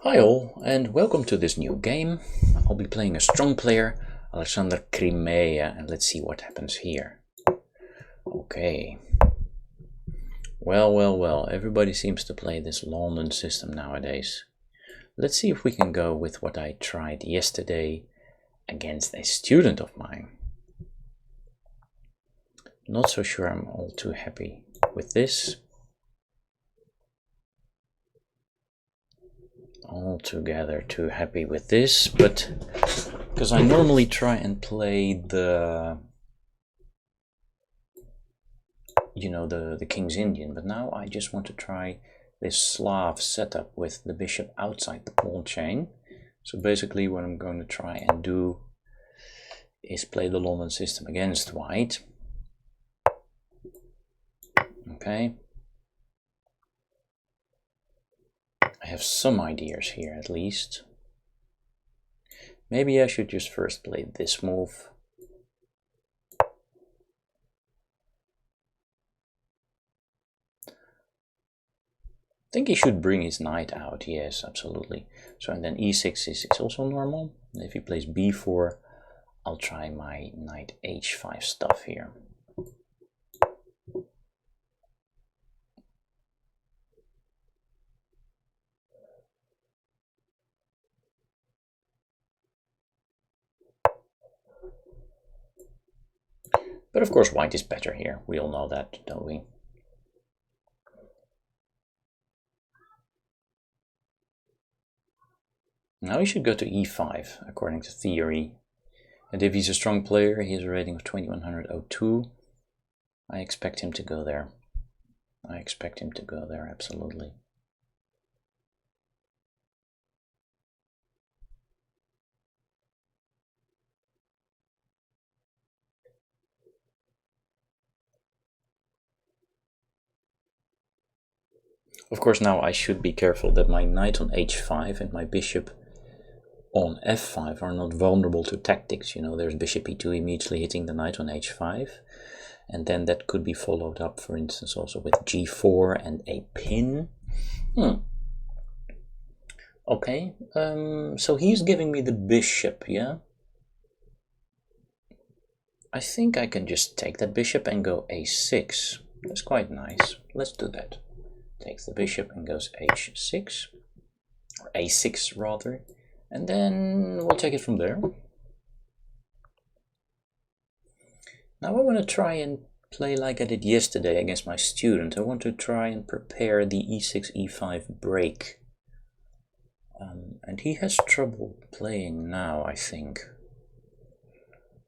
Hi all, and welcome to this new game. I'll be playing a strong player, Alexander Crimea, and let's see what happens here. Okay. Well, everybody seems to play this London system nowadays. Let's see if we can go with what I tried yesterday against a student of mine. Not so sure I'm all too happy with this. Altogether too happy with this, but because I normally try and play the King's Indian, but now I just want to try this Slav setup with the bishop outside the pawn chain. So basically what I'm going to try and do is play the London system against white. Okay. I have some ideas here at least. Maybe I should just first play this move. I think he should bring his knight out, yes, absolutely. So, and then e6 is also normal. If he plays b4, I'll try my knight h5 stuff here. But of course white is better here, we all know that, don't we? Now he should go to e5, according to theory. And if he's a strong player, he has a rating of 2102. I expect him to go there. Absolutely. Of course, now I should be careful that my knight on h5 and my bishop on f5 are not vulnerable to tactics. You know, there's bishop e2 immediately hitting the knight on h5. And then that could be followed up, for instance, also with g4 and a pin. Okay, so he's giving me the bishop, yeah? I think I can just take that bishop and go a6. That's quite nice. Let's do that. Takes the bishop and goes h6, or a6 rather, and then we'll take it from there. Now I want to try and play like I did yesterday against my student. I want to try and prepare the e6, e5 break. And he has trouble playing now, I think.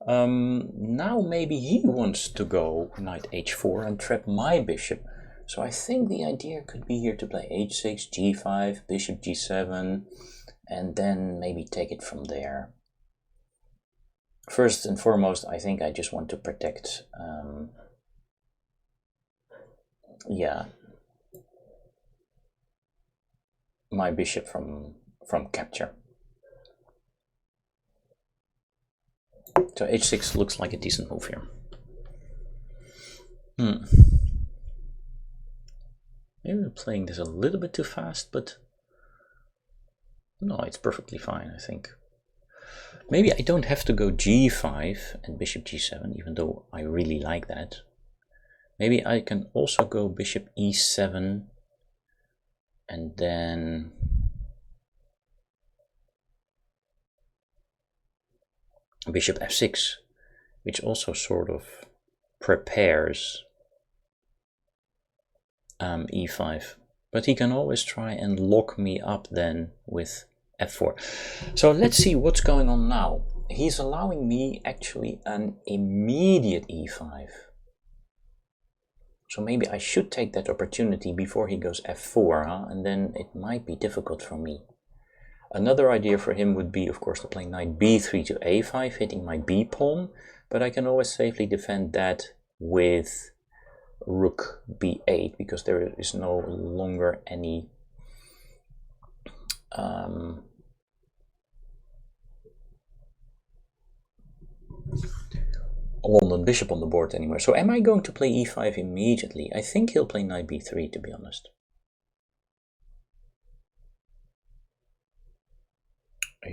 Now maybe he wants to go knight h4 and trap my bishop. So I think the idea could be here to play h6, g5, bishop g7, and then maybe take it from there. First and foremost, I think I just want to protect, my bishop from capture. So h6 looks like a decent move here. Maybe we're playing this a little bit too fast, but no, it's perfectly fine, I think. Maybe I don't have to go g5 and bishop g7, even though I really like that. Maybe I can also go bishop e7 and then bishop f6, which also sort of prepares e5, but he can always try and lock me up then with f4. So let's see what's going on now. He's allowing me actually an immediate e5. So maybe I should take that opportunity before he goes f4, huh? And then it might be difficult for me. Another idea for him would be, of course, to play knight b3 to a5, hitting my b pawn, but I can always safely defend that with rook b8, because there is no longer any London bishop on the board anymore. So am I going to play e5 immediately? I think he'll play knight b3, to be honest.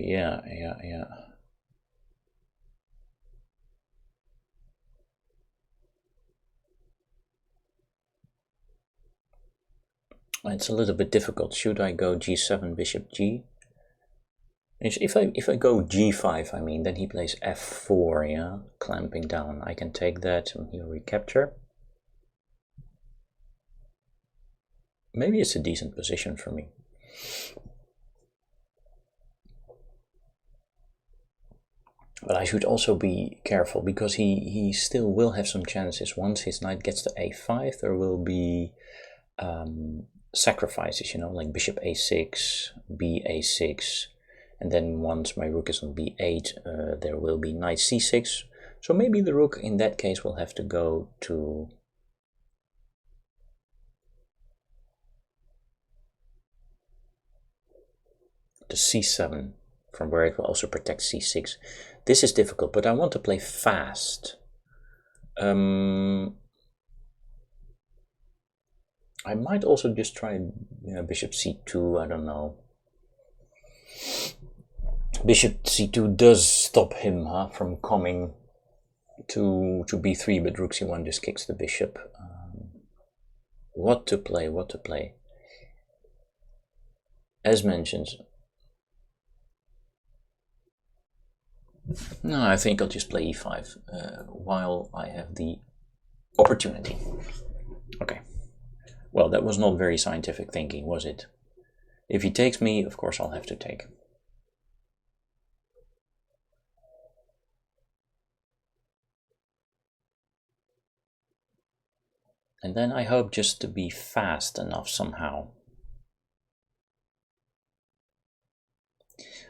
yeah. It's a little bit difficult. Should I go g7, bishop g? If I go g5, I mean, then he plays f4, yeah, clamping down. I can take that and he'll recapture. Maybe it's a decent position for me. But I should also be careful because he still will have some chances. Once his knight gets to a5, there will be sacrifices, you know, like bishop a6, ba6, and then once my rook is on b8, there will be knight c6. So maybe the rook in that case will have to go to c7, from where it will also protect c6. This is difficult, but I want to play fast. I might also just try, you know, bishop c2, I don't know. Bishop c2 does stop him from coming to b3, but rook c1 just kicks the bishop. What to play? As mentioned, no, I think I'll just play e5 while I have the opportunity. Okay. Well, that was not very scientific thinking, was it? If he takes me, of course I'll have to take. And then I hope just to be fast enough somehow.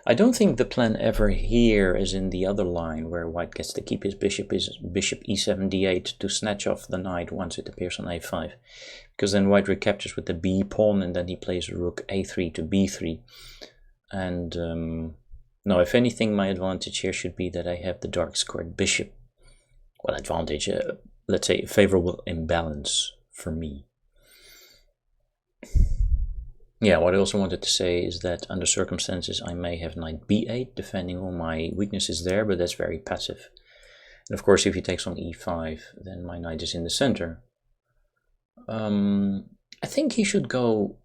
I don't think the plan ever here is in the other line where white gets to keep his bishop is bishop e7 d8 to snatch off the knight once it appears on a5, because then white recaptures with the b pawn and then he plays rook a3 to b3. And no, if anything, my advantage here should be that I have the dark squared bishop. Well, advantage, let's say favorable imbalance for me. Yeah, what I also wanted to say is that under circumstances I may have knight b8, depending on my weaknesses there, but that's very passive. And of course, if he takes on e5, then my knight is in the center. I think he should go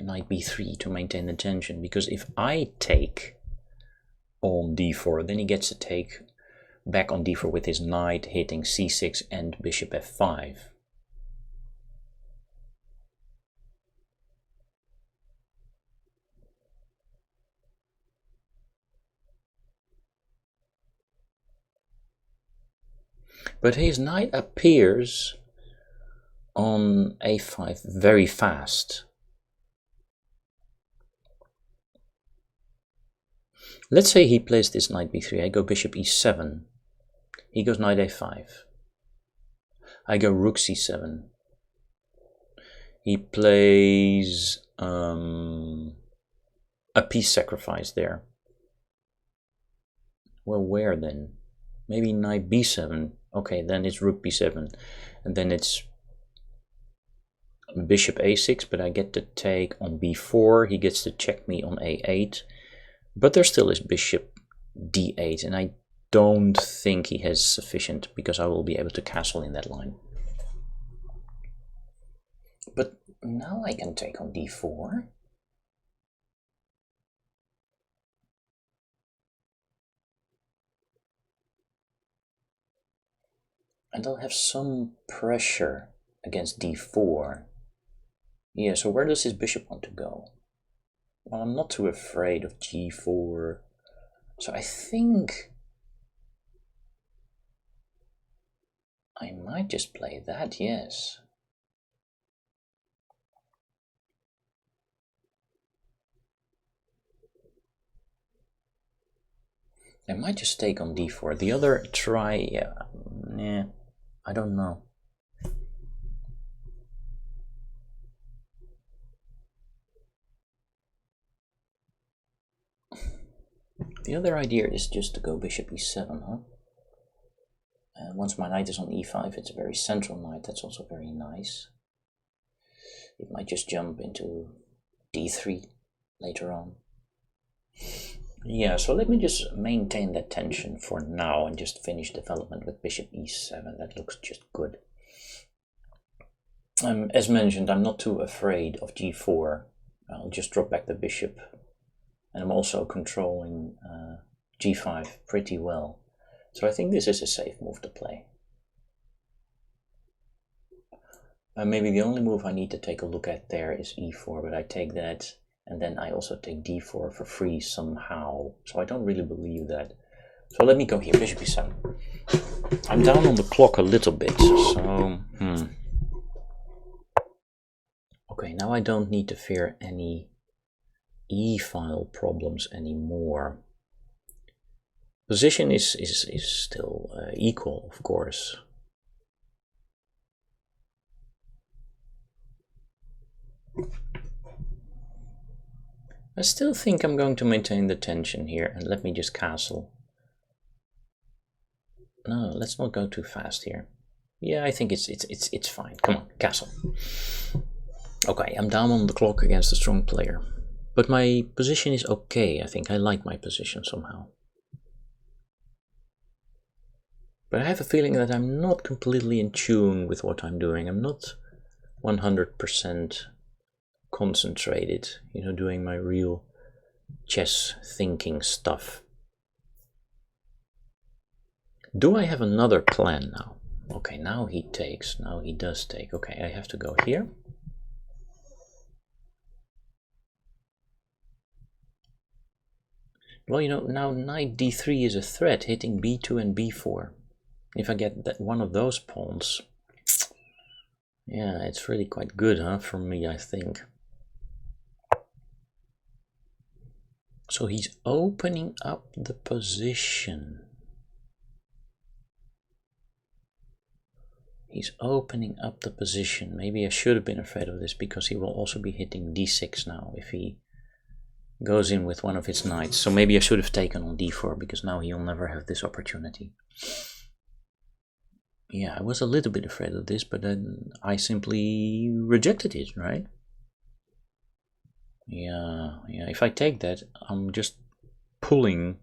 knight b3 to maintain the tension, because if I take on d4, then he gets to take back on d4 with his knight hitting c6 and bishop f5. But his knight appears on a5 very fast. Let's say he plays this knight b3. I go bishop e7. He goes knight a5. I go rook c7. He plays a piece sacrifice there. Well, where then? Maybe knight b7. Okay, then it's rook b7. And then it's bishop a6, but I get to take on b4. He gets to check me on a8. But there still is bishop d8, and I don't think he has sufficient, because I will be able to castle in that line. But now I can take on d4. And I'll have some pressure against d4. Yeah, so where does his bishop want to go? Well, I'm not too afraid of g4. So I think I might just play that, yes. I might just take on d4. The other try, yeah, I don't know. The other idea is just to go bishop e7, huh? And once my knight is on e5, it's a very central knight. That's also very nice. It might just jump into d3 later on. Yeah, so let me just maintain that tension for now and just finish development with bishop e7. That looks just good. As mentioned, I'm not too afraid of g4. I'll just drop back the bishop. And I'm also controlling g5 pretty well. So I think this is a safe move to play. Maybe the only move I need to take a look at there is e4, but I take that, and then I also take d4 for free somehow. So I don't really believe that. So let me go here, bishop e7. I'm down on the clock a little bit, so... Okay, now I don't need to fear any e-file problems anymore. Position is still equal, of course. I still think I'm going to maintain the tension here, and let me just castle. No, let's not go too fast here. Yeah, I think it's fine. Come on, castle. Okay, I'm down on the clock against a strong player, but my position is okay. I think I like my position somehow. But I have a feeling that I'm not completely in tune with what I'm doing. I'm not 100% concentrated, you know, doing my real chess thinking stuff. Do I have another plan now? Okay, now he takes, now he does take. Okay, I have to go here. Well, you know, now knight d3 is a threat, hitting b2 and b4. If I get that one of those pawns, yeah, it's really quite good, huh, for me, I think. So he's opening up the position. He's opening up the position. Maybe I should have been afraid of this, because he will also be hitting d6 now if he goes in with one of his knights. So maybe I should have taken on d4, because now he'll never have this opportunity. Yeah, I was a little bit afraid of this, but then I simply rejected it, right? Yeah, if I take that, I'm just pulling.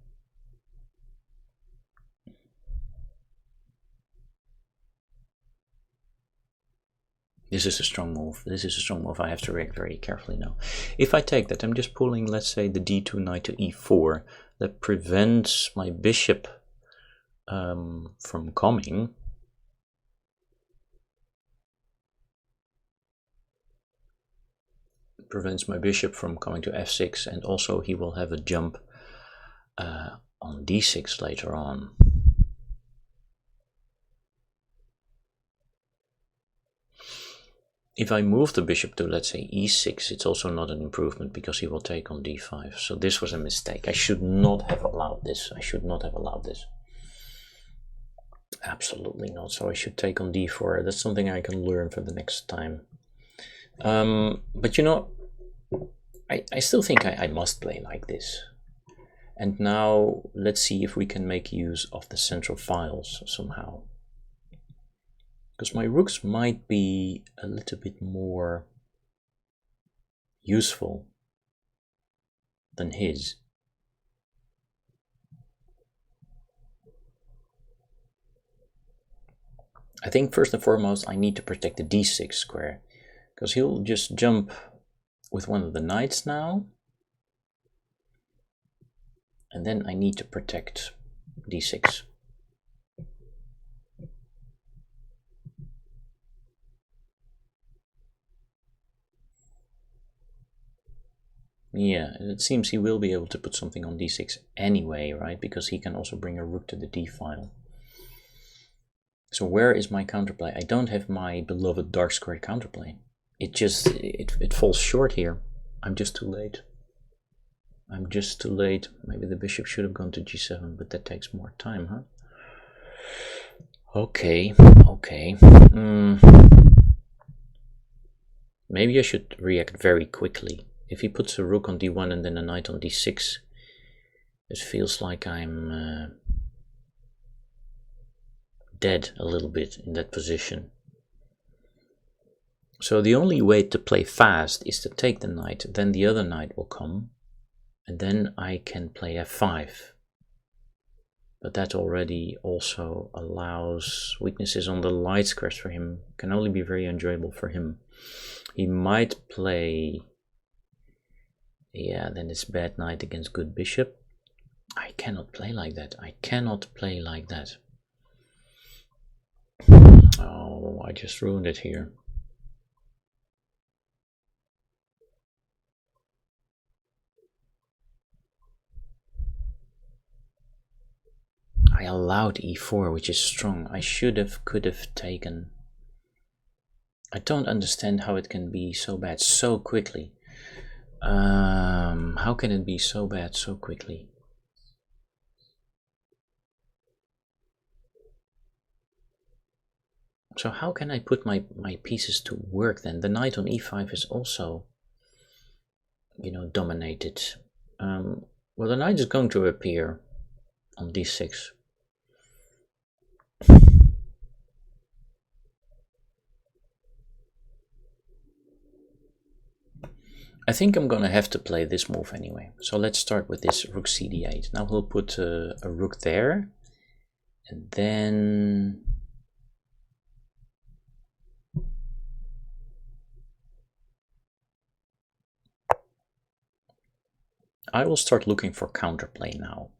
This is a strong move. This is a strong move. I have to react very carefully now. If I take that, I'm just pulling, let's say, the d2 knight to e4. That prevents my bishop from coming. Prevents my bishop from coming to f6, and also he will have a jump on d6 later on. If I move the bishop to, let's say, e6, it's also not an improvement, because he will take on d5. So this was a mistake. I should not have allowed this. I should not have allowed this. Absolutely not. So I should take on d4. That's something I can learn for the next time. But you know, I still think I must play like this. And now let's see if we can make use of the central files somehow. Because my rooks might be a little bit more useful than his. I think first and foremost I need to protect the d6 square, because he'll just jump with one of the knights now. And then I need to protect d6. Yeah, it seems he will be able to put something on d6 anyway, right? Because he can also bring a rook to the d file. So where is my counterplay? I don't have my beloved dark square counterplay. It falls short here. I'm just too late. I'm just too late. Maybe the bishop should have gone to g7, but that takes more time, huh? Okay. Maybe I should react very quickly. If he puts a rook on d1 and then a knight on d6, it feels like I'm dead a little bit in that position. So the only way to play fast is to take the knight, then the other knight will come, And then I can play f5. But that already also allows weaknesses on the light squares for him. Can only be very enjoyable for him. He might play... Yeah, then it's bad knight against good bishop. I cannot play like that. I cannot play like that. Oh, I just ruined it here. I allowed e4, which is strong. I could have taken. I don't understand how it can be so bad so quickly. How can it be so bad so quickly? So how can I put my pieces to work then? The knight on e5 is also, you know, dominated. Well, the knight is going to appear on d6. I think I'm gonna have to play this move anyway. So let's start with this rook cd8. Now we'll put a rook there, and then I will start looking for counterplay now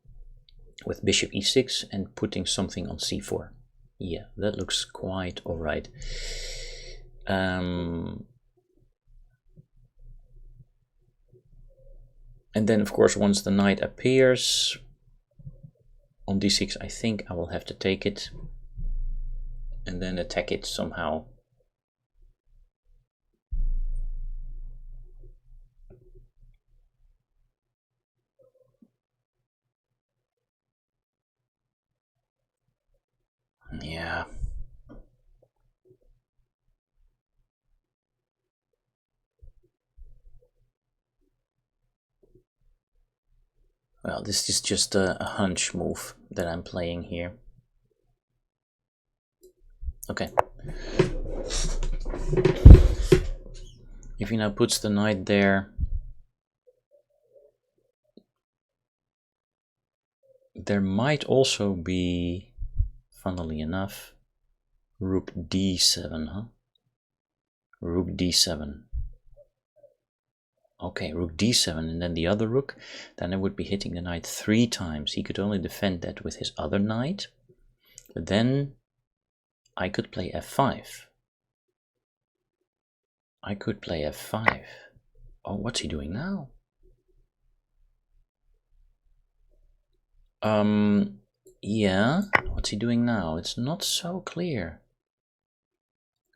with bishop e6 and putting something on c4. Yeah, that looks quite all right. And then, of course, once the knight appears on d6, I think I will have to take it and then attack it somehow. Yeah. Well, this is just a hunch move that I'm playing here. Okay. If he now puts the knight there, there might also be, funnily enough, rook d7, huh? Rook d7. Okay, rook d7 and then the other rook. Then I would be hitting the knight 3 times. He could only defend that with his other knight. But then I could play f5. I could play f5. Oh, what's he doing now? Yeah, what's he doing now? It's not so clear.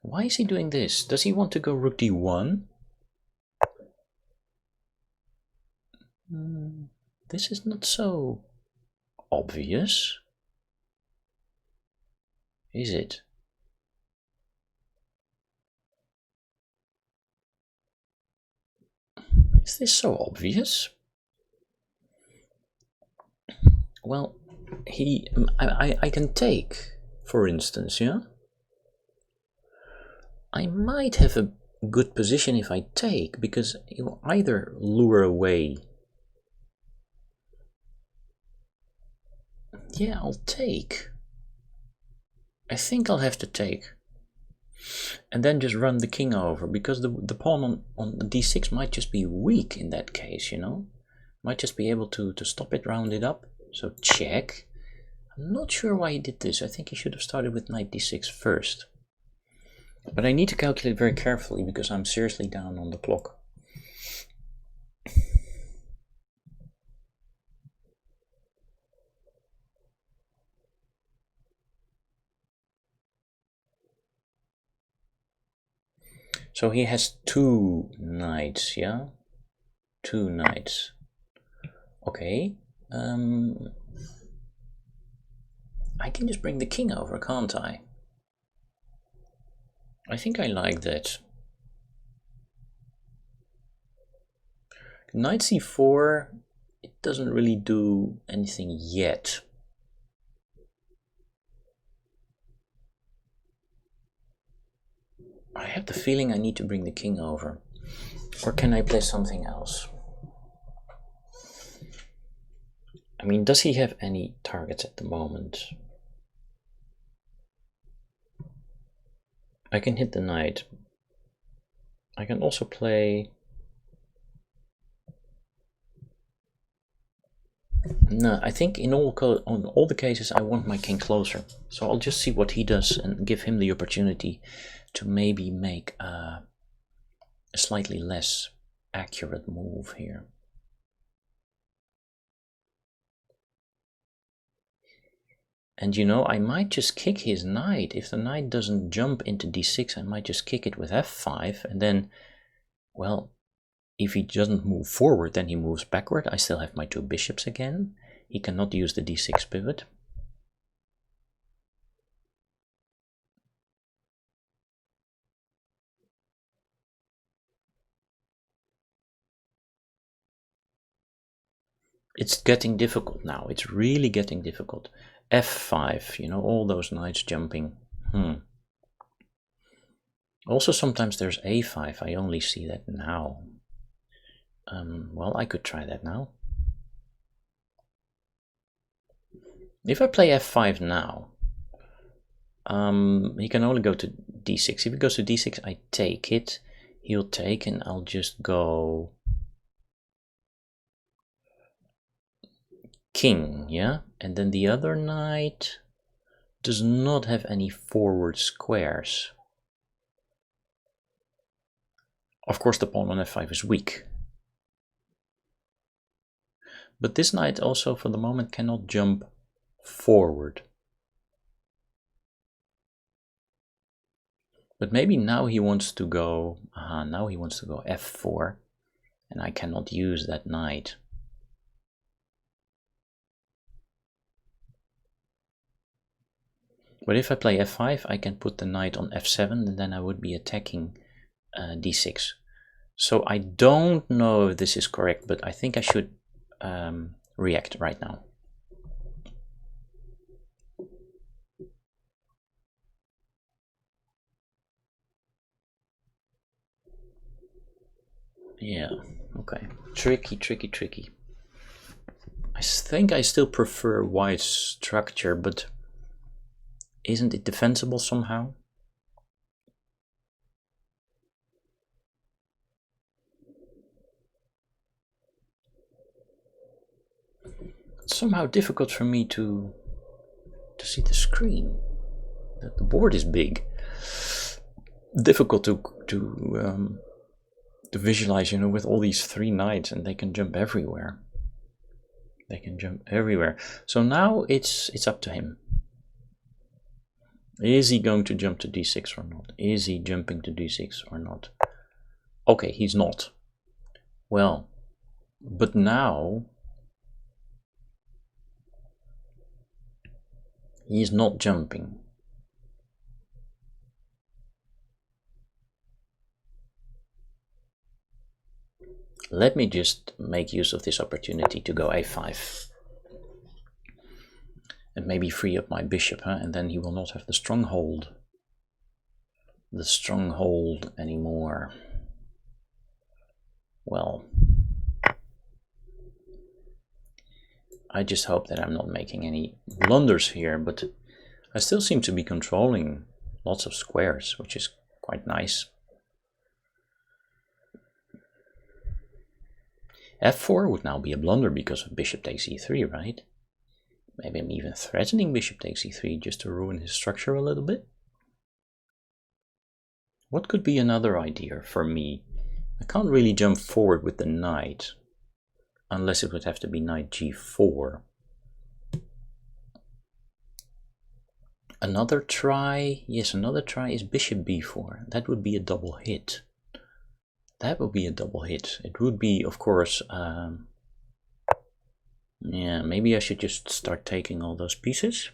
Why is he doing this? Does he want to go rook d1? This is not so obvious, is it? Is this so obvious? Well, I can take, for instance, yeah? I might have a good position if I take, because you will either lure away. Yeah, I'll take. I think I'll have to take. And then just run the king over, because the pawn on d6 might just be weak in that case, you know? Might just be able to stop it, round it up. So check. I'm not sure why he did this. I think he should have started with knight d6 first. But I need to calculate very carefully, because I'm seriously down on the clock. So he has 2 knights, yeah? 2 knights. Okay. I can just bring the king over, can't I? I think I like that. Knight c4, it doesn't really do anything yet. I have the feeling I need to bring the king over. Or can I play something else? I mean, does he have any targets at the moment? I can hit the knight. I can also play... No, I think in on all the cases I want my king closer. So I'll just see what he does and give him the opportunity to maybe make a slightly less accurate move here. And you know, I might just kick his knight. If the knight doesn't jump into d6, I might just kick it with f5, and then, well, if he doesn't move forward, then he moves backward. I still have my two bishops again. He cannot use the d6 pivot. It's getting difficult now. It's really getting difficult. f5, you know, all those knights jumping. Also, sometimes there's a5. I only see that now. Well, I could try that now. If I play f5 now, he can only go to d6. If he goes to d6, I take it. He'll take, and I'll just go king, yeah? And then the other knight does not have any forward squares. Of course, the pawn on f5 is weak. But this knight also, for the moment, cannot jump forward. But maybe now he wants to go, now he wants to go f4, and I cannot use that knight. But if I play f5, I can put the knight on f7, and then I would be attacking d6. So I don't know if this is correct, but I think I should react right now. Yeah, okay. Tricky, tricky, tricky. I think I still prefer white's structure, but isn't it defensible somehow? It's somehow difficult for me to see the screen. The board is big. Difficult to visualize, you know, with all these three knights, and they can jump everywhere. They can jump everywhere. So now it's up to him. Is he going to jump to d6 or not? Is he jumping to d6 or not? Okay, he's not. Well, but now he's not jumping. Let me just make use of this opportunity to go a5. And maybe free up my bishop, huh? And then he will not have the stronghold anymore. Well, I just hope that I'm not making any blunders here, but I still seem to be controlling lots of squares, which is quite nice. f4 would now be a blunder because of bishop takes e3, right? Maybe I'm even threatening bishop takes e3 just to ruin his structure a little bit. What could be another idea for me? I can't really jump forward with the knight, unless it would have to be knight g4. Another try, yes, another try is bishop b4. That would be a double hit. That would be a double hit. It would be, of course, yeah, maybe I should just start taking all those pieces.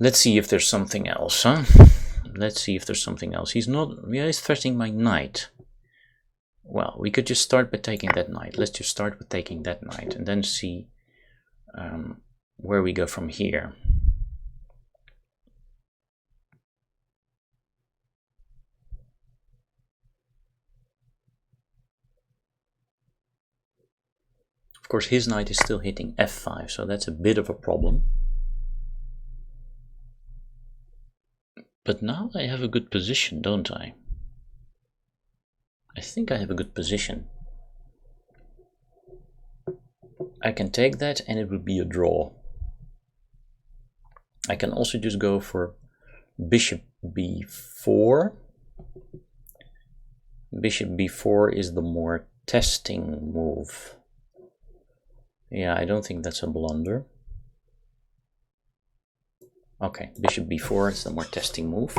Let's see if there's something else, huh? Let's see if there's something else. He's not, yeah, he's threatening my knight. Well, we could just start by taking that knight. Let's just start with taking that knight and then see where we go from here. Of course, his knight is still hitting f5, so that's a bit of a problem. But now I have a good position, don't I? I think I have a good position. I can take that and it would be a draw. I can also just go for bishop b4. Bishop b4 is the more testing move. Yeah, I don't think that's a blunder. Okay, bishop b4 is the more testing move.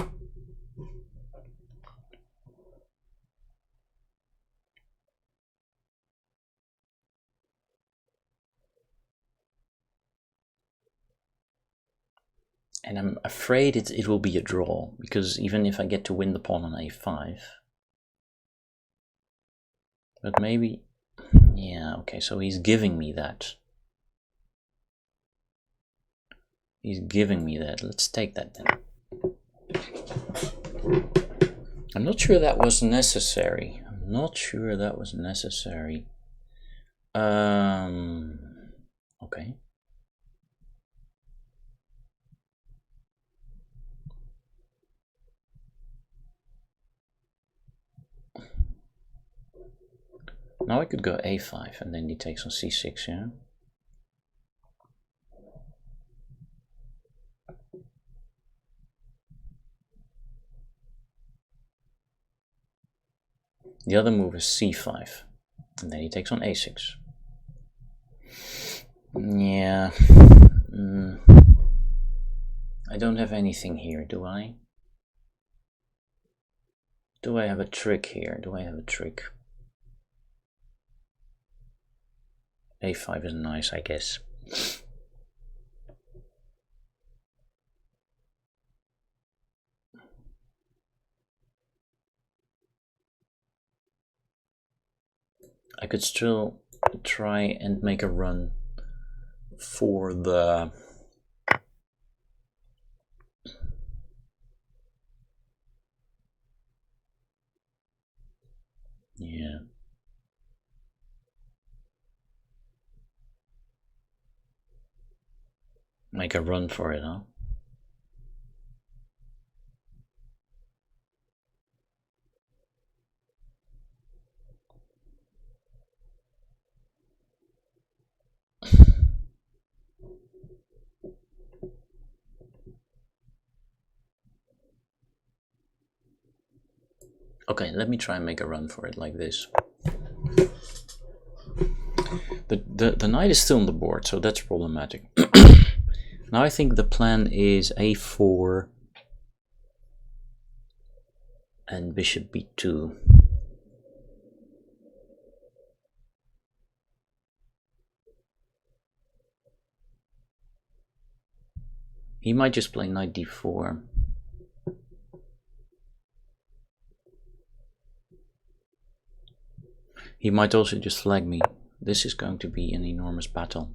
And I'm afraid it will be a draw, because even if I get to win the pawn on a5. But maybe, yeah, okay, so he's giving me that. He's giving me that. Let's take that then. I'm not sure that was necessary. I'm not sure that was necessary. Okay. Now I could go a5 and then he takes on c6, yeah? The other move is c5 and then he takes on a6. Yeah. I don't have anything here, do I? Do I have a trick here? Do I have a trick? a5 is nice, I guess. I could still try and make a run for the yeah. Make a run for it, huh? Okay, let me try and make a run for it like this. The knight is still on the board, so that's problematic. Now I think the plan is a4 and bishop b2. He might just play knight d4. He might also just flag me. This is going to be an enormous battle.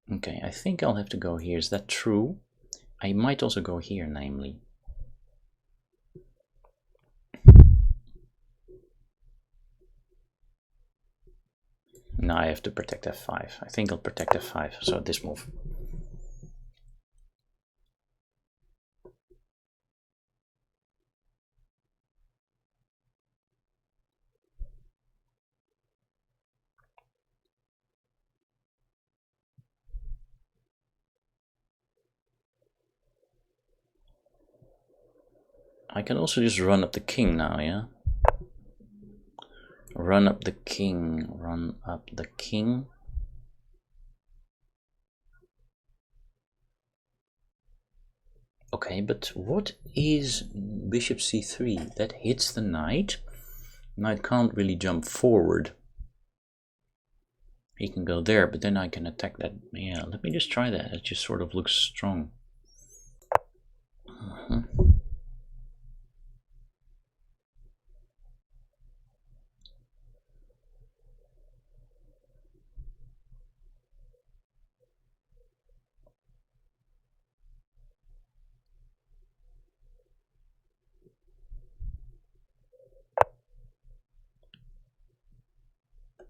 Okay, I think I'll have to go here. Is that true? I might also go here, namely. Now I have to protect f5. I think I'll protect f5, so this move. I can also just run up the king now, yeah? Run up the king, run up the king. Okay, but what is bishop c3? That hits the knight. Knight can't really jump forward. He can go there, but then I can attack that. Yeah, let me just try that. It just sort of looks strong.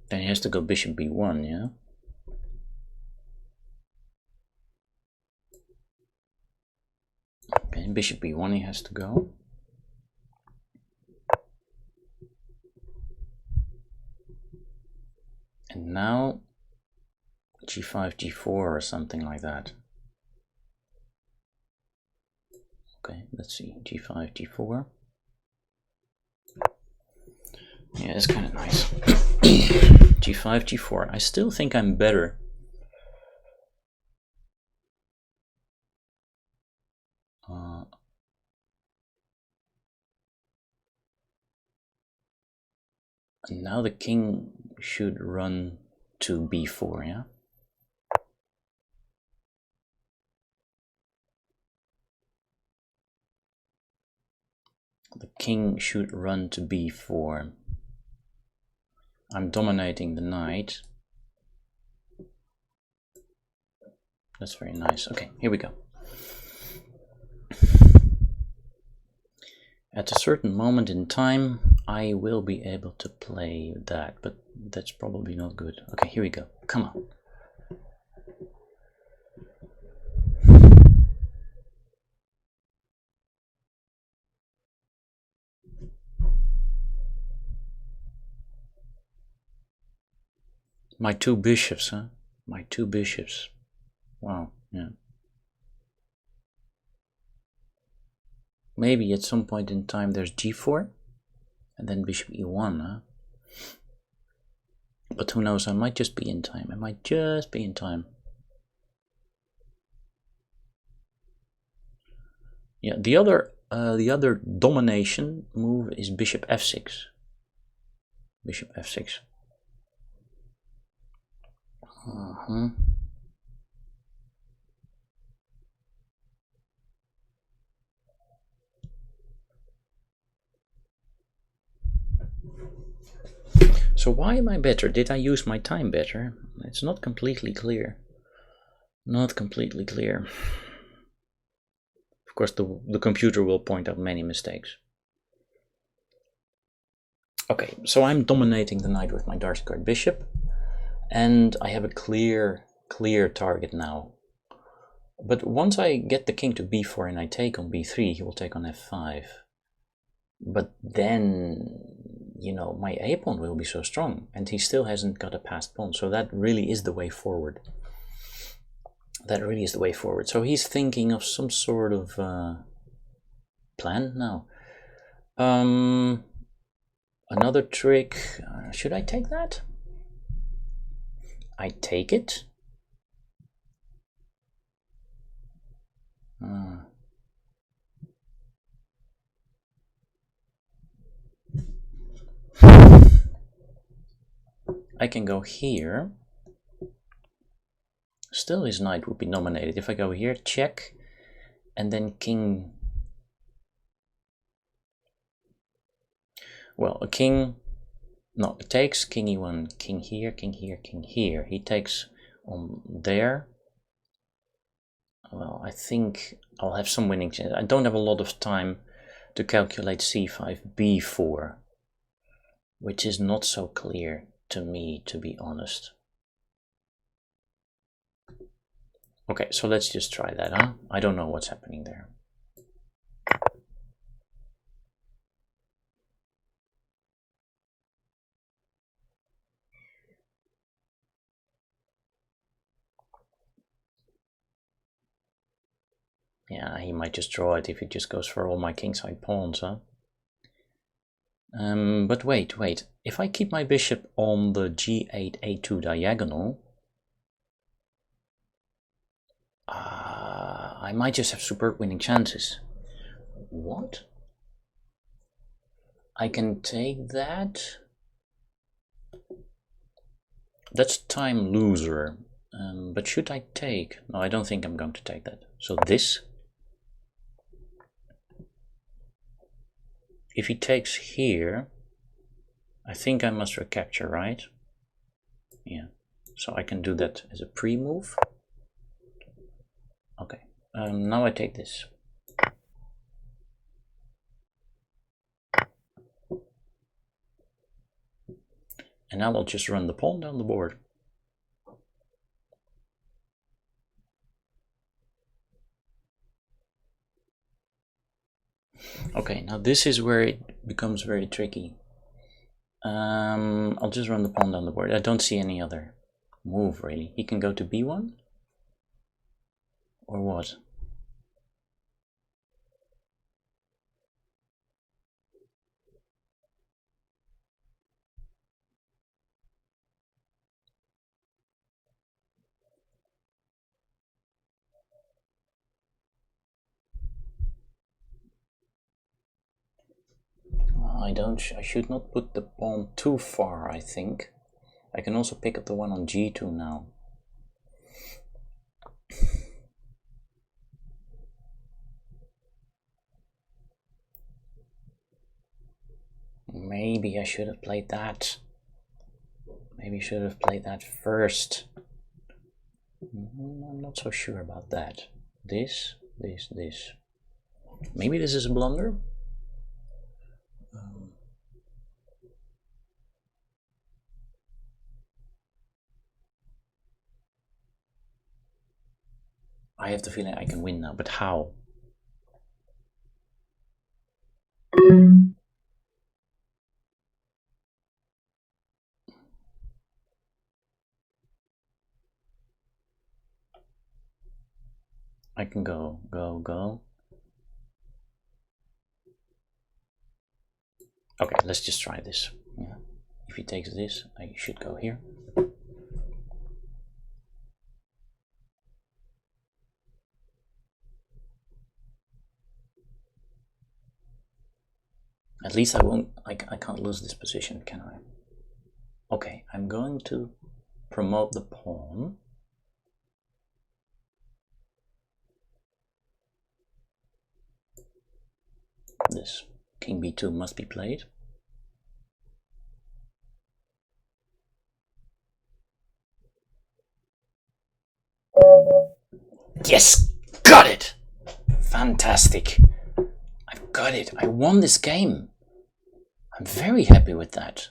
Then he has to go bishop b1, yeah? Okay, bishop b1 he has to go. And now g5, g4 or something like that. Okay, let's see, g5, g4. Yeah, it's kind of nice. g5, g4. I still think I'm better. And now the king should run to b4, yeah? The king should run to b4. I'm dominating the knight. That's very nice. Okay, here we go. At a certain moment in time, I will be able to play that, but that's probably not good. Okay, here we go. Come on. My two bishops, huh? My two bishops. Wow, yeah. Maybe at some point in time there's g4 and then bishop e1, huh? But who knows, I might just be in time. I might just be in time. Yeah, the other domination move is bishop f6. Bishop f6. So why am I better? Did I use my time better? It's not completely clear. Not completely clear. Of course, the computer will point out many mistakes. Okay, so I'm dominating the knight with my Darcy card bishop, and I have a clear target now. But once I get the king to b4 and I take on b3, he will take on f5. But then, you know, my a pawn will be so strong, and he still hasn't got a passed pawn, so that really is the way forward. That really is the way forward. So he's thinking of some sort of plan now. Another trick. Should I take that? I take it. I can go here. Still his knight would be nominated. If I go here, check, and then king. Well, a king. No, it takes king e1, king here, king here, king here. He takes on there. Well, I think I'll have some winning chance. I don't have a lot of time to calculate c5, b4, which is not so clear to me, to be honest. Okay, so let's just try that, huh? I don't know what's happening there. Yeah, he might just draw it if he just goes for all my kingside pawns, huh? But wait. If I keep my bishop on the g8, a2 diagonal, I might just have superb winning chances. What? I can take that. That's time loser. But should I take? No, I don't think I'm going to take that. So this. If he takes here, I think I must recapture, right? Yeah. So I can do that as a pre-move. Okay. Now I take this. And now I'll just run the pawn down the board. Okay, now this is where it becomes very tricky. I'll just run the pawn down the board. I don't see any other move really. He can go to b1 or what? I should not put the pawn too far, I think. I can also pick up the one on g2 now. Maybe I should have played that. Maybe I should have played that first. I'm not so sure about that. This. Maybe this is a blunder? I have the feeling I can win now, but how? I can go. Okay, let's just try this. Yeah. If he takes this, I should go here. At least I won't, I can't lose this position, can I? Okay, I'm going to promote the pawn. This king b2 must be played. Yes, got it! Fantastic. I've got it. I won this game. I'm very happy with that.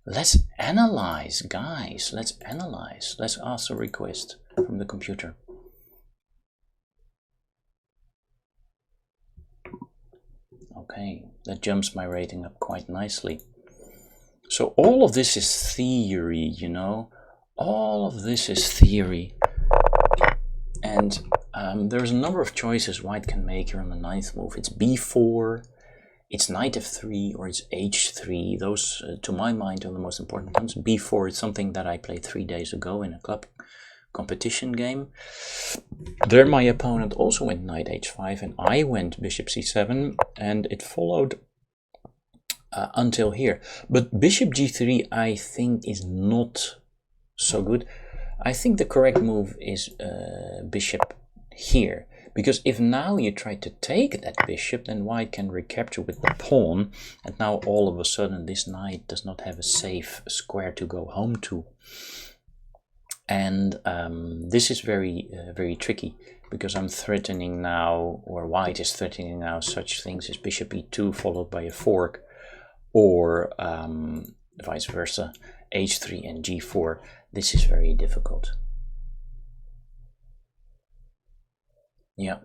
Let's analyze, guys. Let's analyze. Let's ask a request from the computer. Okay, that jumps my rating up quite nicely. So all of this is theory, you know. All of this is theory. And there's a number of choices white can make here on the ninth move. It's b4, it's knight f3, or it's h3. Those, to my mind, are the most important ones. b4 is something that I played 3 days ago in a club competition game. There my opponent also went knight h5, and I went bishop c7, and it followed until here. But bishop g3, I think, is not so good. I think the correct move is bishop here, because if now you try to take that bishop, then white can recapture with the pawn, and now all of a sudden this knight does not have a safe square to go home to. And this is very tricky, because I'm threatening now, or white is threatening now, such things as bishop e2 followed by a fork, or vice versa, h3 and g4. This is very difficult. Yeah.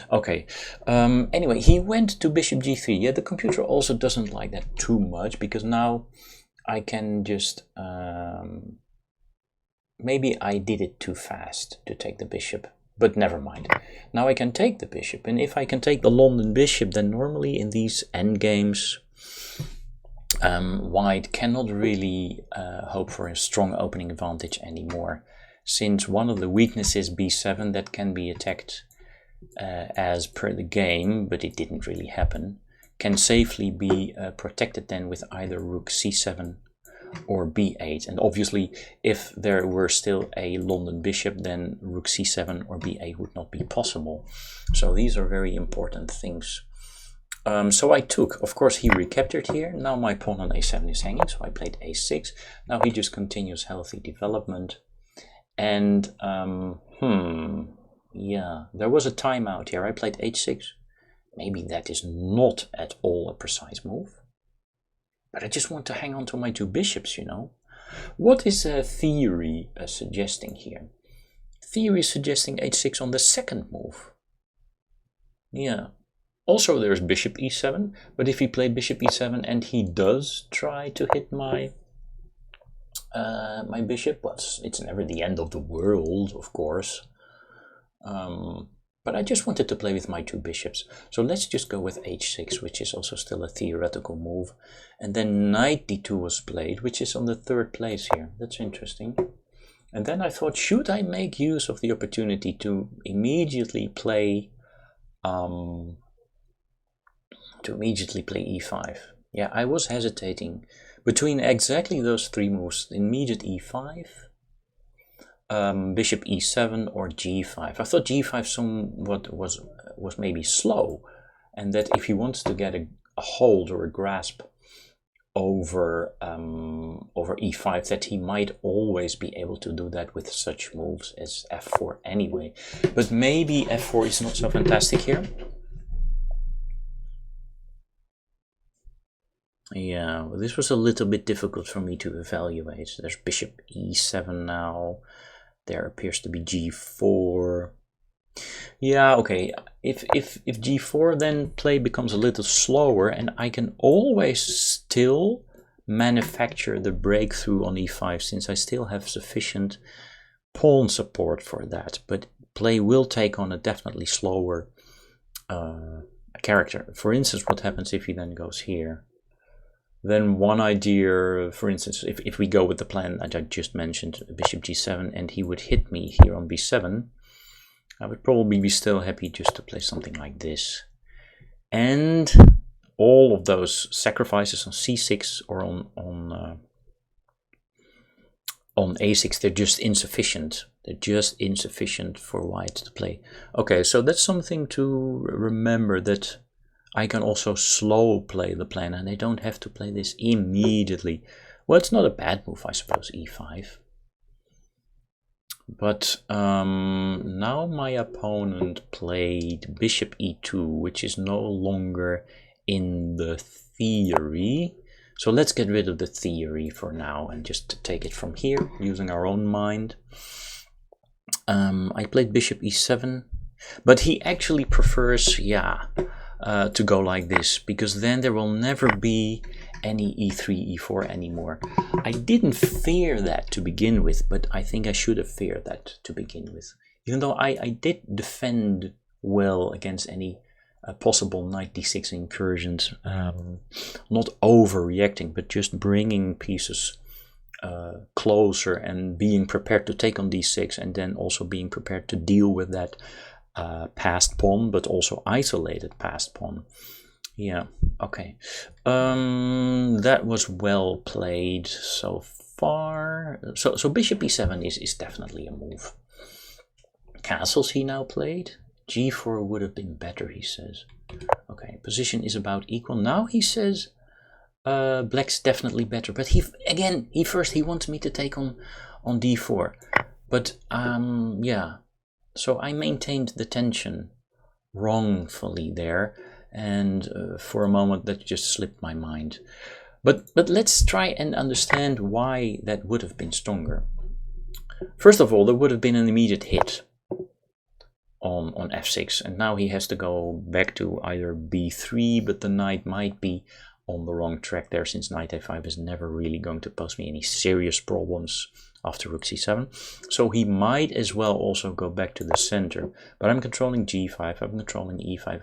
Okay. Anyway, he went to bishop g3. Yeah, the computer also doesn't like that too much, because now I can just maybe I did it too fast to take the bishop, but never mind. Now I can take the bishop, and if I can take the London bishop, then normally in these endgames white cannot really hope for a strong opening advantage anymore, since one of the weaknesses, b7, that can be attacked as per the game, but it didn't really happen, can safely be protected then with either rook c7 or b8. And obviously, if there were still a London bishop, then rook c7 or b8 would not be possible. So these are very important things. So I took, of course, he recaptured here. Now my pawn on a7 is hanging, so I played a6. Now he just continues healthy development. And yeah, there was a timeout here. I played h6. Maybe that is not at all a precise move. But I just want to hang on to my 2 bishops, you know. What is theory suggesting here? Theory is suggesting h6 on the second move. Yeah. Also there's bishop e7, but if he played bishop e7 and he does try to hit my my bishop, well, it's never the end of the world, of course. But I just wanted to play with my 2 bishops. So let's just go with h6, which is also still a theoretical move. And then knight d2 was played, which is on the 3rd place here. That's interesting. And then I thought, should I make use of the opportunity to immediately play e5? Yeah, I was hesitating between exactly those 3 moves: immediate e5, bishop e7, or g5. I thought g5 somewhat was maybe slow, and that if he wants to get a hold or a grasp over e5, that he might always be able to do that with such moves as f4 anyway. But maybe f4 is not so fantastic here. Yeah, well, this was a little bit difficult for me to evaluate. There's bishop e7 now. There appears to be g4. Yeah, okay. If g4, then play becomes a little slower, and I can always still manufacture the breakthrough on e5, since I still have sufficient pawn support for that. But play will take on a definitely slower character. For instance, what happens if he then goes here? Then one idea, for instance, if we go with the plan that I just mentioned, bishop g7, and he would hit me here on b7, I would probably be still happy just to play something like this. And all of those sacrifices on c6 or on a6, they're just insufficient. They're just insufficient for white to play. Okay, so that's something to remember, that I can also slow play the plan, and I don't have to play this immediately. Well, it's not a bad move, I suppose, e5. But now my opponent played bishop e2, which is no longer in the theory. So let's get rid of the theory for now and just take it from here, using our own mind. I played bishop e7, but he actually prefers, yeah, to go like this, because then there will never be any e3, e4 anymore. I didn't fear that to begin with, but I think I should have feared that to begin with. Even though I did defend well against any possible knight d6 incursions, not overreacting, but just bringing pieces closer and being prepared to take on d6, and then also being prepared to deal with that passed pawn, but also isolated passed pawn. Yeah, okay. That was well played so far. So bishop e7 is definitely a move. Castles he now played. g4 would have been better, he says. Okay, position is about equal. Now he says black's definitely better, but he wants me to take on d4. But yeah, so I maintained the tension wrongfully there, and for a moment that just slipped my mind. But let's try and understand why that would have been stronger. First of all, there would have been an immediate hit on f6, and now he has to go back to either b3, but the knight might be on the wrong track there, since knight a5 is never really going to pose me any serious problems after rook c7. So he might as well also go back to the center, but I'm controlling g5, I'm controlling e5,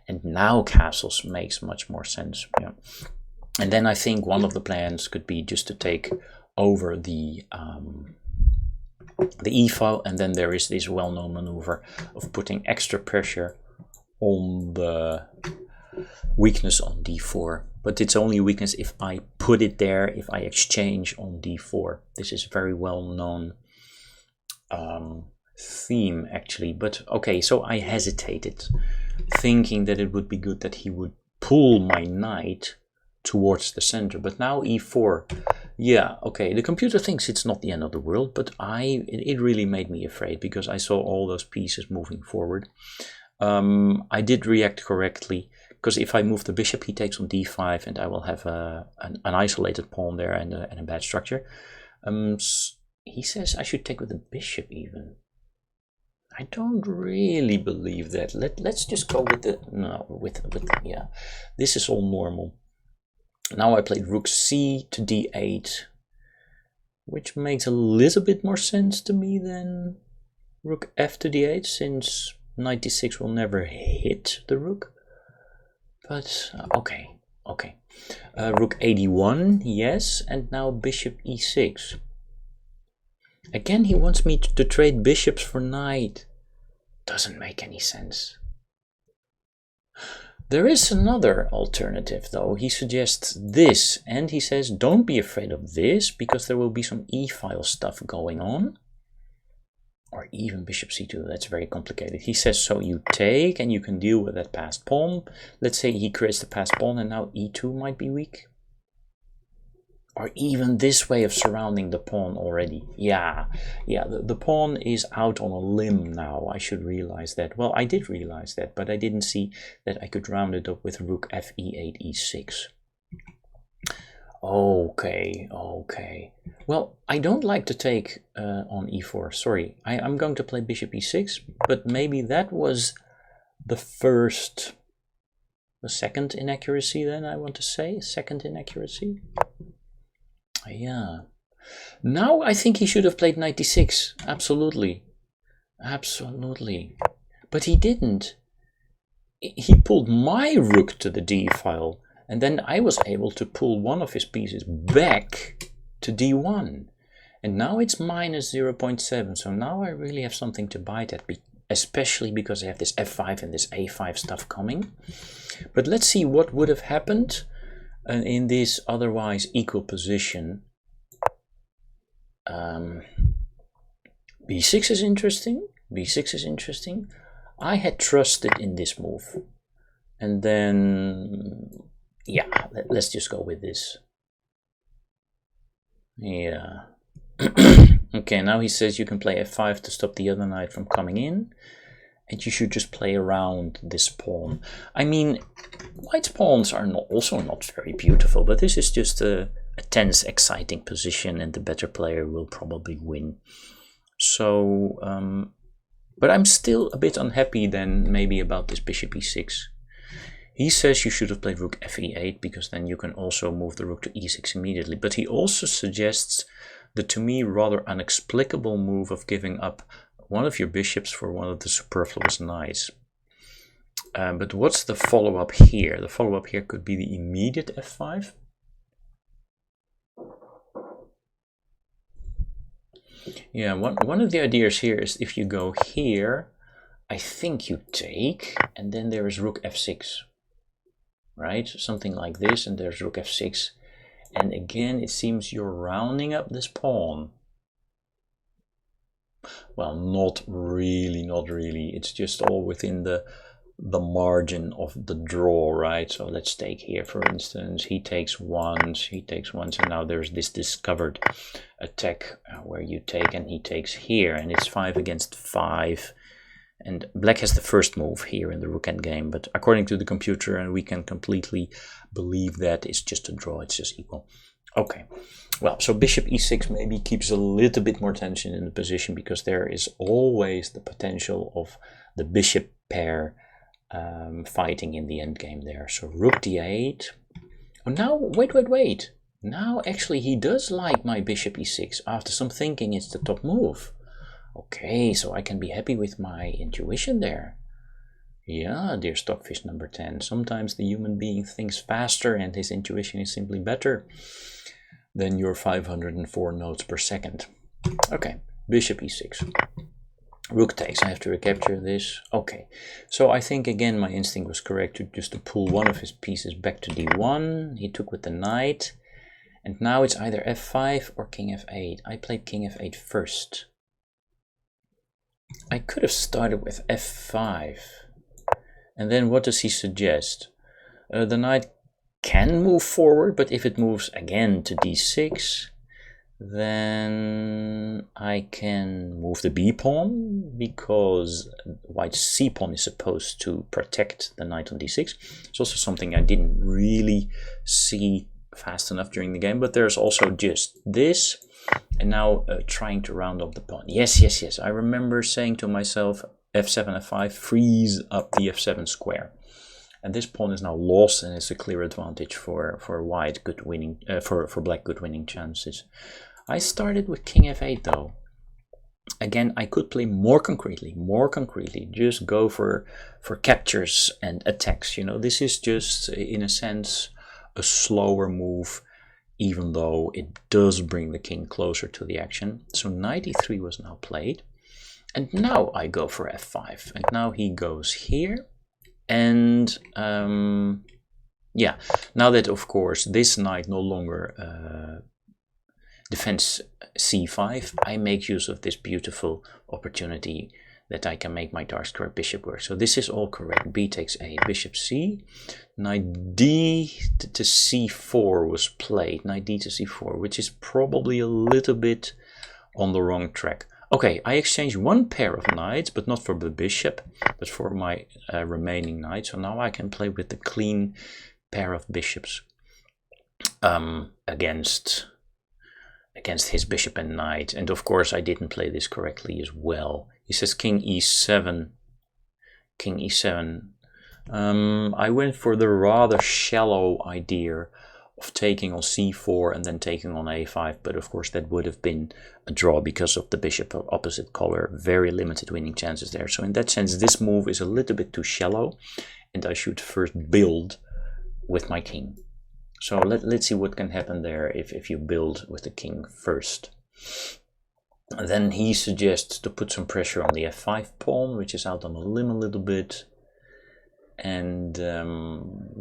and now castles makes much more sense. Yeah. And then I think one of the plans could be just to take over the e-file, and then there is this well-known maneuver of putting extra pressure on the weakness on d4. But it's only a weakness if I put it there, if I exchange on d4. This is a very well-known theme, actually. But okay, so I hesitated, thinking that it would be good that he would pull my knight towards the center. But now e4, yeah, okay, the computer thinks it's not the end of the world, but it really made me afraid, because I saw all those pieces moving forward. I did react correctly. because if I move the bishop, he takes on d5, and I will have an isolated pawn there and a bad structure. He says I should take with the bishop even. I don't really believe that. Let's just go with the yeah. This is all normal. Now I played rook c to d8, which makes a little bit more sense to me than rook f to d8, since knight d6 will never hit the rook. But okay. Rook a1, yes, and now bishop e6. Again, he wants me to trade bishops for knight. Doesn't make any sense. There is another alternative, though. He suggests this, and he says don't be afraid of this, because there will be some e-file stuff going on. Or even bishop c2, that's very complicated. He says, so you take, and you can deal with that passed pawn. Let's say he creates the passed pawn, and now e2 might be weak. Or even this way of surrounding the pawn already. Yeah, the pawn is out on a limb now. I should realize that. Well, I did realize that, but I didn't see that I could round it up with rook f e8 e6. Okay. Well, I don't like to take on e4. Sorry, I'm going to play bishop e6, but maybe that was the second inaccuracy then, I want to say. Second inaccuracy. Yeah. Now I think he should have played knight d6. Absolutely. But he didn't. He pulled my rook to the d file, and then I was able to pull one of his pieces back to d1. And now it's minus 0.7. So now I really have something to bite at, especially because I have this f5 and this a5 stuff coming. But let's see what would have happened in this otherwise equal position. b6 is interesting. I had trusted in this move, and then yeah, let's just go with this. Yeah. Okay, now he says you can play f5 to stop the other knight from coming in, and you should just play around this pawn. I mean, white's pawns are also not very beautiful, but this is just a tense, exciting position, and the better player will probably win. So, but I'm still a bit unhappy then maybe about this bishop e6. He says you should have played rook f e8, because then you can also move the rook to e6 immediately. But he also suggests the, to me, rather inexplicable move of giving up one of your bishops for one of the superfluous knights. But what's the follow-up here? The follow-up here could be the immediate f5. Yeah, one of the ideas here is if you go here, I think you take, and then there is rook f6. Right? Something like this, and there's rook f6. And again, it seems you're rounding up this pawn. Well, not really. It's just all within the margin of the draw, right? So let's take here, for instance. He takes once, and now there's this discovered attack where you take, and he takes here, and it's 5 against 5. And black has the first move here in the rook endgame, but according to the computer, and we can completely believe that it's just a draw, it's just equal. Okay, well, so bishop e6 maybe keeps a little bit more tension in the position, because there is always the potential of the bishop pair fighting in the endgame there. So rook d8. Oh, now, wait. Now, actually, he does like my bishop e6. After some thinking, it's the top move. Okay, so I can be happy with my intuition there. Yeah, dear Stockfish number 10. Sometimes the human being thinks faster, and his intuition is simply better than your 504 notes per second. Okay, bishop e6. Rook takes. I have to recapture this. Okay, so I think again my instinct was correct to pull one of his pieces back to d1. He took with the knight, and now it's either f5 or king f8. I played king f8 first. I could have started with f5, and then what does he suggest? The knight can move forward, but if it moves again to d6, then I can move the b pawn because white's c pawn is supposed to protect the knight on d6. It's also something I didn't really see fast enough during the game, but there's also just this, and now trying to round up the pawn. Yes, I remember saying to myself, f7, f5, freeze up the f7 square. And this pawn is now lost, and it's a clear advantage for white, good winning, for black, good winning chances. I started with king f8 though. Again, I could play more concretely, just go for captures and attacks. You know, this is just, in a sense, a slower move, even though it does bring the king closer to the action. So knight e3 was now played. And now I go for f5. And now he goes here. And yeah, now that, of course, this knight no longer defends c5, I make use of this beautiful opportunity that I can make my dark square bishop work. So this is all correct. B takes a, bishop c, knight d to c4 was played, knight d to c4, which is probably a little bit on the wrong track. Okay, I exchanged one pair of knights, but not for the bishop, but for my remaining knight. So now I can play with the clean pair of bishops against his bishop and knight. And of course, I didn't play this correctly as well. He says king e7. King e7. I went for the rather shallow idea of taking on c4 and then taking on a5, but of course that would have been a draw because of the bishop of opposite color. Very limited winning chances there. So in that sense, this move is a little bit too shallow, and I should first build with my king. So let's see what can happen there if you build with the king first. And then he suggests to put some pressure on the f5 pawn, which is out on a limb a little bit. And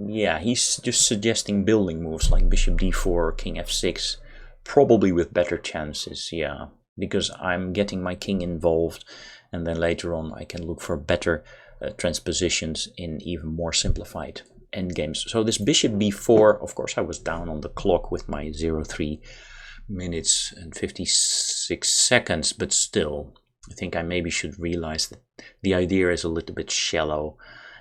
yeah, he's just suggesting building moves like bishop d4, king f6, probably with better chances, yeah, because I'm getting my king involved, and then later on I can look for better transpositions in even more simplified endgames. So this bishop b4, of course I was down on the clock with my 03 minutes and 56 seconds, but still, I think I maybe should realize that the idea is a little bit shallow,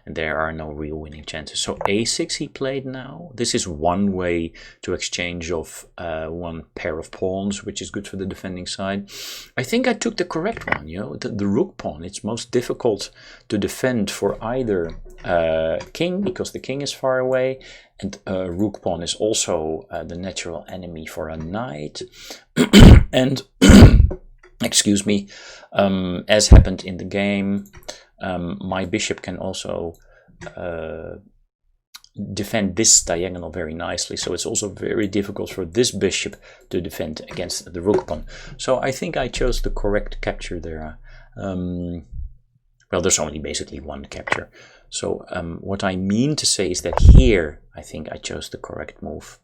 and there are no real winning chances. So a6 he played now. This is one way to exchange of one pair of pawns, which is good for the defending side. I think I took the correct one, you know, the rook pawn. It's most difficult to defend for either king, because the king is far away, and rook pawn is also the natural enemy for a knight. And, excuse me, as happened in the game, my bishop can also defend this diagonal very nicely, so it's also very difficult for this bishop to defend against the rook pawn. So I think I chose the correct capture there. Well, there's only basically one capture. So what I mean to say is that here I think I chose the correct move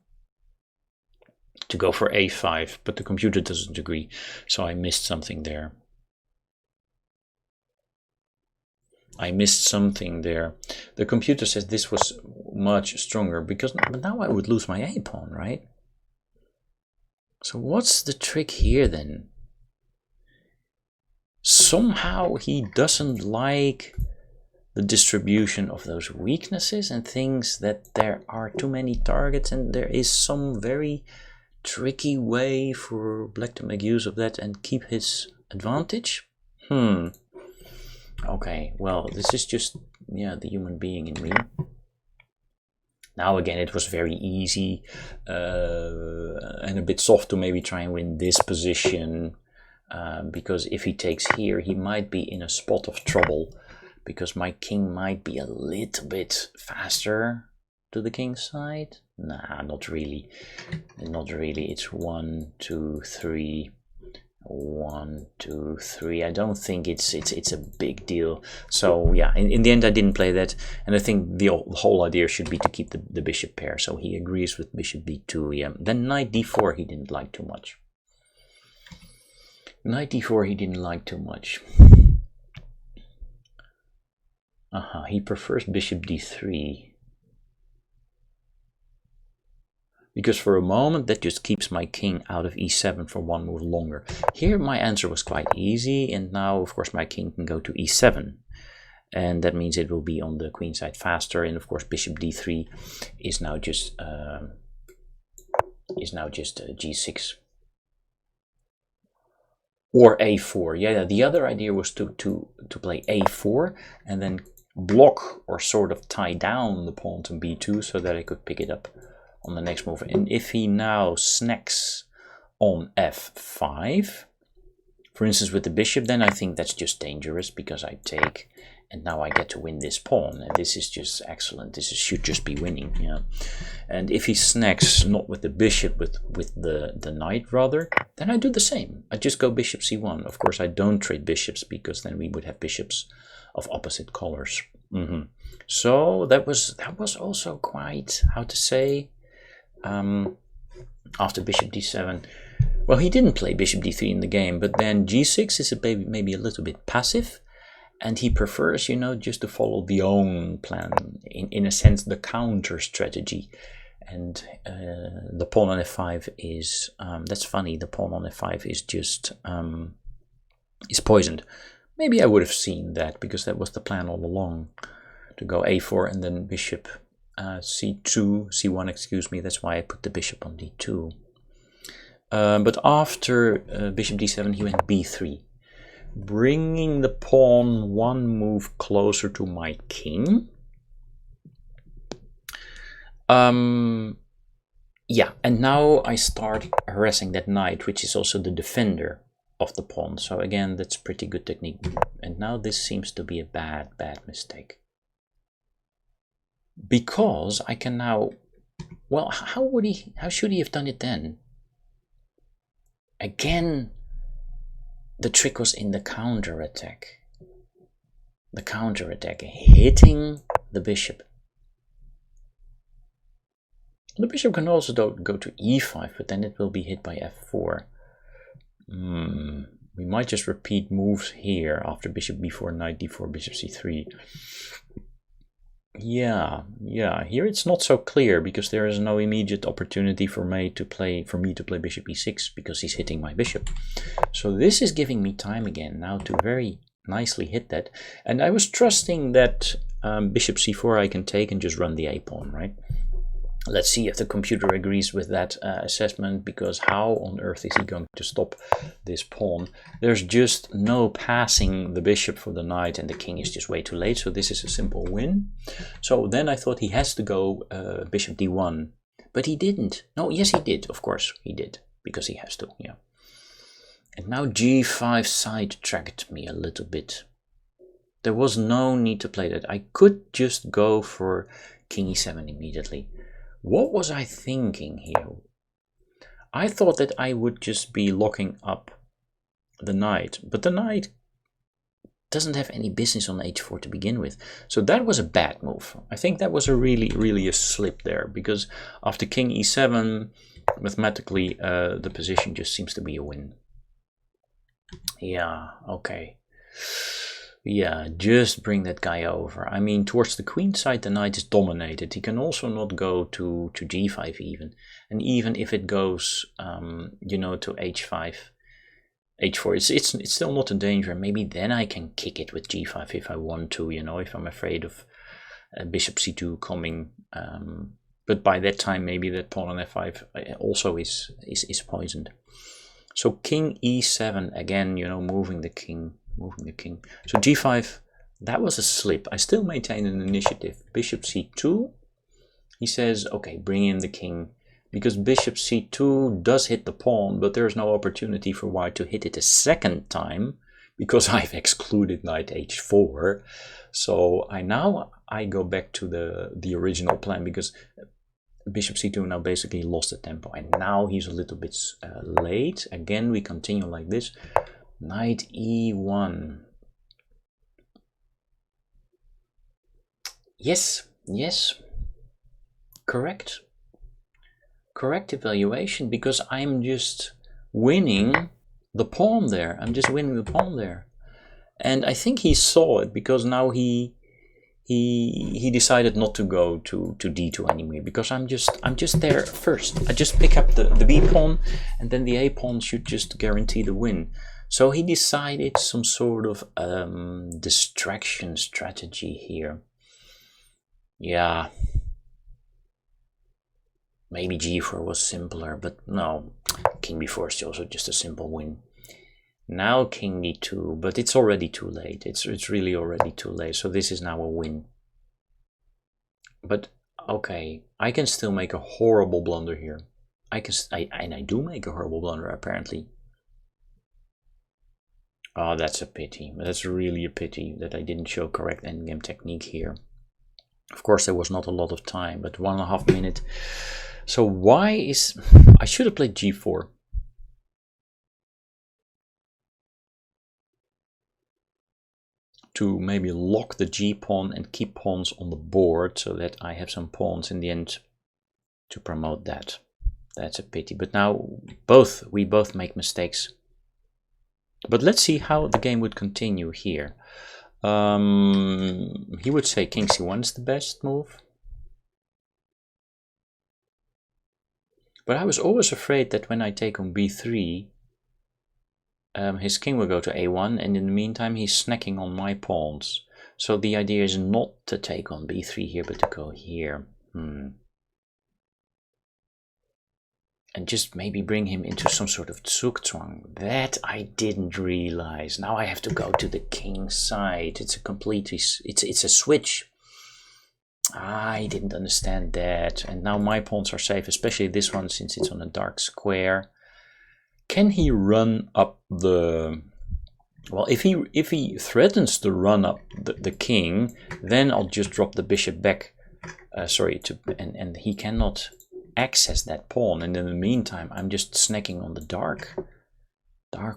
to go for a5, but the computer doesn't agree, so I missed something there. The computer says this was much stronger, but now I would lose my a pawn, right? So what's the trick here then? Somehow he doesn't like the distribution of those weaknesses and thinks that there are too many targets, and there is some very tricky way for black to make use of that and keep his advantage. Okay, well, this is just, yeah, the human being in me. Now again, it was very easy and a bit soft to maybe try and win this position, because if he takes here, he might be in a spot of trouble, because my king might be a little bit faster to the king's side. Nah, not really. Not really. It's 1, 2, 3. 1, 2, 3. I don't think it's a big deal. So yeah, in the end I didn't play that, and I think the whole idea should be to keep the bishop pair. So he agrees with bishop b2. Yeah. Then knight d4 he didn't like too much. Knight d4 he didn't like too much. He prefers bishop d3. because for a moment that just keeps my king out of e7 for one move longer. Here my answer was quite easy, and now of course my king can go to e7, and that means it will be on the queen side faster. And of course bishop d3 is now just g6 or a4. Yeah, the other idea was to play a4 and then block or sort of tie down the pawn to b2 so that I could pick it up on the next move. And if he now snacks on f5, for instance with the bishop, then I think that's just dangerous because I take and now I get to win this pawn, and this is just excellent. This should just be winning, yeah. And if he snacks not with the bishop, with the knight rather, then I do the same. I just go bishop c1. Of course I don't trade bishops because then we would have bishops of opposite colors. So that was also quite, how to say, after bishop d7. Well, he didn't play bishop d3 in the game, but then g6 is maybe a little bit passive, and he prefers, you know, just to follow the own plan, in a sense the counter strategy. And the pawn on f5 is, that's funny, the pawn on f5 is just, is poisoned. Maybe I would have seen that, because that was the plan all along, to go a4 and then bishop c1, excuse me. That's why I put the bishop on d2. But after bishop d7 he went b3, bringing the pawn one move closer to my king. Yeah, and now I start harassing that knight, which is also the defender of the pawn. So again, that's pretty good technique. And now this seems to be a bad mistake, because I can now, well, how should he have done it then? Again, the trick was in the counter attack. The counter attack, hitting the bishop. The bishop can also go to e5, but then it will be hit by f4. We might just repeat moves here after bishop b4, knight d4, bishop c3. Yeah, here it's not so clear, because there is no immediate opportunity for me to play bishop e6, because he's hitting my bishop. So this is giving me time again now to very nicely hit that. And I was trusting that bishop c4 I can take and just run the a pawn, right? Let's see if the computer agrees with that assessment, because how on earth is he going to stop this pawn? There's just no passing the bishop for the knight, and the king is just way too late, so this is a simple win. So then I thought he has to go bishop d1, but he didn't. No, yes he did, of course he did, because he has to, yeah. And now g5 sidetracked me a little bit. There was no need to play that. I could just go for king e7 immediately. What was I thinking here? I thought that I would just be locking up the knight, but the knight doesn't have any business on h4 to begin with. So that was a bad move. I think that was a really a slip there, because after king e7, mathematically the position just seems to be a win. Yeah, okay. Yeah, just bring that guy over. I mean, towards the queen side, the knight is dominated. He can also not go to g5 even. And even if it goes, you know, to h5, h4, it's still not a danger. Maybe then I can kick it with g5 if I want to, you know, if I'm afraid of bishop c2 coming. But by that time, maybe that pawn on f5 also is poisoned. So king e7, again, you know, moving the king. So g5, that was a slip. I still maintain an initiative. Bishop c2, he says, okay, bring in the king, because bishop c2 does hit the pawn, but there's no opportunity for white to hit it a second time, because I've excluded knight h4. So I go back to the original plan, because bishop c2 now basically lost the tempo, and now he's a little bit late. Again, we continue like this. Knight e1. Yes, correct evaluation, because I'm just winning the pawn there. And I think he saw it, because now he he decided not to go to d2 anymore, because I'm just there first. I just pick up the b pawn, and then the a pawn should just guarantee the win. So he decided some sort of distraction strategy here. Yeah, maybe g4 was simpler, but no, king b4 is also just a simple win. Now king d2, but it's already too late. It's really already too late. So this is now a win. But okay, I can still make a horrible blunder here. And I do make a horrible blunder apparently. Oh, that's a pity. That's really a pity that I didn't show correct endgame technique here. Of course, there was not a lot of time, but 1.5 minutes. So why is... I should have played g4. To maybe lock the g pawn and keep pawns on the board, so that I have some pawns in the end to promote that. That's a pity. But now we both make mistakes. But let's see how the game would continue here. He would say king c1 is the best move. But I was always afraid that when I take on b3, his king will go to a1, and in the meantime he's snacking on my pawns. So the idea is not to take on b3 here, but to go here. And just maybe bring him into some sort of zugzwang. That I didn't realize. Now I have to go to the king side. It's a completely... It's a switch. I didn't understand that. And now my pawns are safe, especially this one, since it's on a dark square. Can he run up the... Well, if he threatens to run up the king, then I'll just drop the bishop back. And he cannot access that pawn. And in the meantime, I'm just snacking on the dark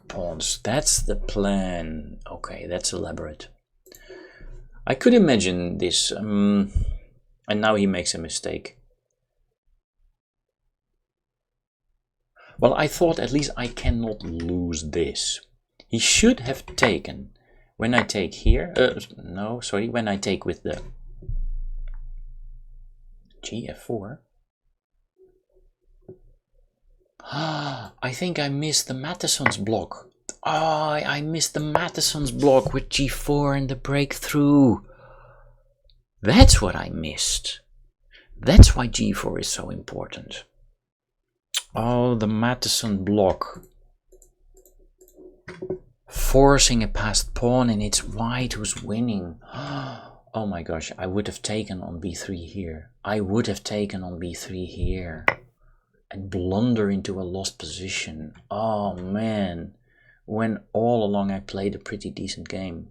pawns. That's the plan. Okay, that's elaborate. I could imagine this. And now he makes a mistake. Well, I thought at least I cannot lose this. He should have taken, when I take here, when I take with the gf4. I think I missed the Matheson's block. I missed the Matheson's block with g4 and the breakthrough. That's what I missed. That's why g4 is so important. Oh, the Matheson block. Forcing a passed pawn, and it's white who's winning. Oh my gosh, I would have taken on b3 here. I would have taken on b3 here. And blunder into a lost position. Oh man. When all along I played a pretty decent game.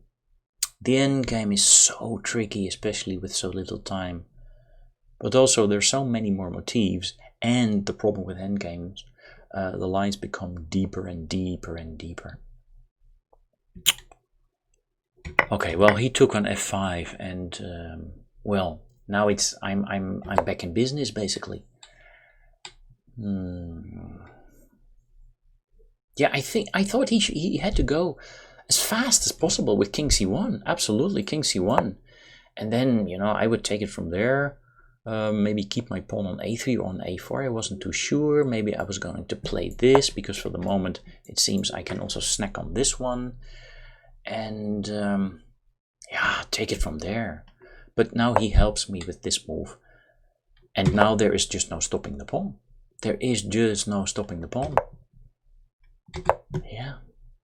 The end game is so tricky, especially with so little time. But also there's so many more motifs, and the problem with endgames, the lines become deeper and deeper and deeper. Okay, well, he took on f5, and well, now I'm back in business basically. Yeah, I thought he had to go as fast as possible with king c1. Absolutely, king c1, and then I would take it from there. Maybe keep my pawn on a3 or on a4. I wasn't too sure. Maybe I was going to play this, because for the moment it seems I can also snack on this one, and yeah, take it from there. But now he helps me with this move, and now there is just no stopping the pawn. There is just no stopping the pawn. Yeah.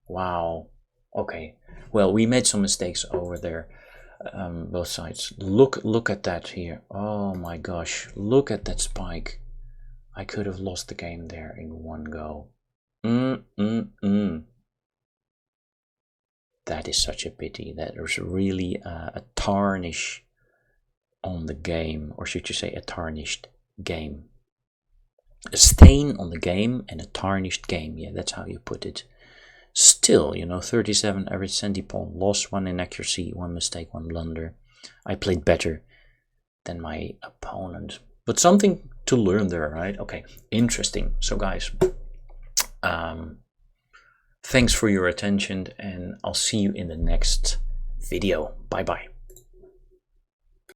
Wow. Okay. Well, we made some mistakes over there. Both sides. Look at that here. Oh my gosh. Look at that spike. I could have lost the game there in one go. That is such a pity. That there's really a tarnish on the game. Or should you say a tarnished game. A stain on the game and a tarnished game. Yeah, that's how you put it. Still, 37 average centipawn, lost 1 inaccuracy, 1 mistake, 1 blunder. I played better than my opponent. But something to learn there, right? Okay, interesting. So guys, thanks for your attention, and I'll see you in the next video. Bye-bye.